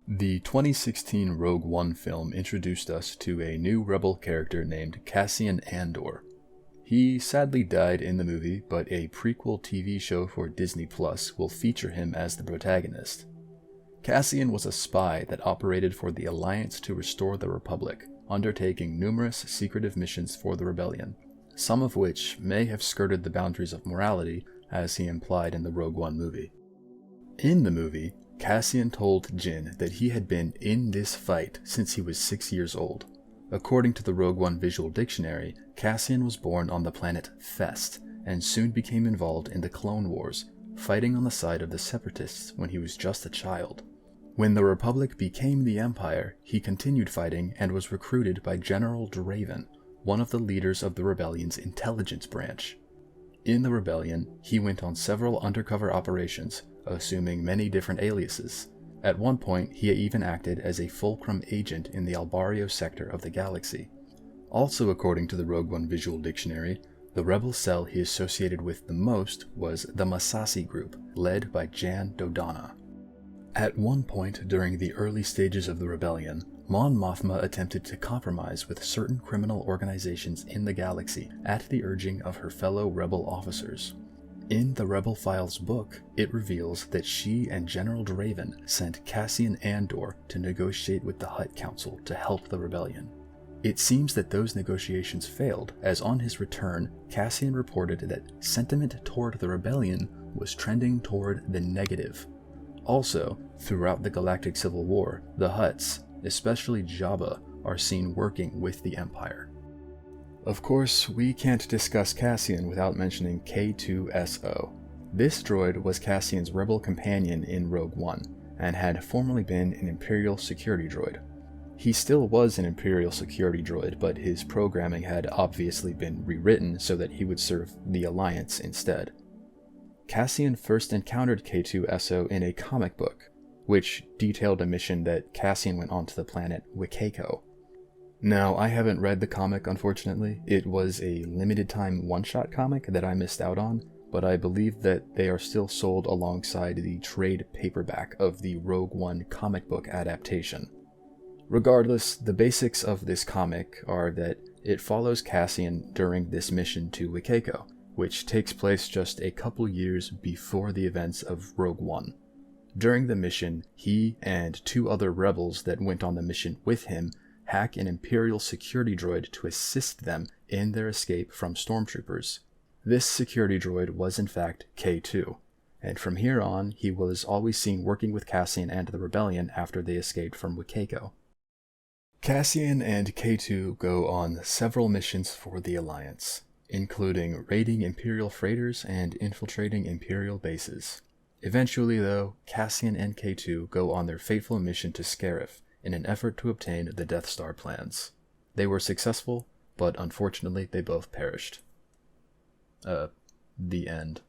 The 2016 Rogue One film introduced us to a new rebel character named Cassian Andor. He sadly died in the movie, but a prequel TV show for Disney Plus will feature him as the protagonist. Cassian was a spy that operated for the Alliance to restore the Republic, undertaking numerous secretive missions for the rebellion, some of which may have skirted the boundaries of morality, as he implied in the Rogue One movie. In the movie, Cassian told Jyn that he had been in this fight since he was 6 years old. According to the Rogue One visual dictionary, Cassian was born on the planet Fest and soon became involved in the Clone Wars, fighting on the side of the Separatists when he was just a child. When the Republic became the Empire, he continued fighting and was recruited by General Draven, one of the leaders of the rebellion's intelligence branch. In the rebellion, he went on several undercover operations, assuming many different aliases. At one point, he even acted as a Fulcrum agent in the Albario sector of the galaxy. Also, according to the Rogue One visual dictionary, the rebel cell he associated with the most was the Masasi group, led by Jan Dodonna. At one point during the early stages of the rebellion, Mon Mothma attempted to compromise with certain criminal organizations in the galaxy at the urging of her fellow rebel officers. In the Rebel Files book, it reveals that she and General Draven sent Cassian Andor to negotiate with the Hutt Council to help the rebellion. It seems that those negotiations failed, as on his return, Cassian reported that sentiment toward the rebellion was trending toward the negative. Also, throughout the Galactic Civil War, the Hutts, especially Jabba, are seen working with the Empire. Of course, we can't discuss Cassian without mentioning K2SO. This droid was Cassian's rebel companion in Rogue One, and had formerly been an Imperial security droid. He still was an Imperial security droid, but his programming had obviously been rewritten so that he would serve the Alliance instead. Cassian first encountered K2SO in a comic book, which detailed a mission that Cassian went onto the planet Wikeko. Now, I haven't read the comic, unfortunately. It was a limited-time one-shot comic that I missed out on, but I believe that they are still sold alongside the trade paperback of the Rogue One comic book adaptation. Regardless, the basics of this comic are that it follows Cassian during this mission to Wikeko, which takes place just a couple years before the events of Rogue One. During the mission, he and two other rebels that went on the mission with him hack an Imperial security droid to assist them in their escape from stormtroopers. This security droid was in fact K2, and from here on he was always seen working with Cassian and the rebellion after they escaped from Wikeko. Cassian and K2 go on several missions for the Alliance, including raiding Imperial freighters and infiltrating Imperial bases. Eventually, though, Cassian and K2 go on their fateful mission to Scarif in an effort to obtain the Death Star plans. They were successful, but unfortunately they both perished. The end.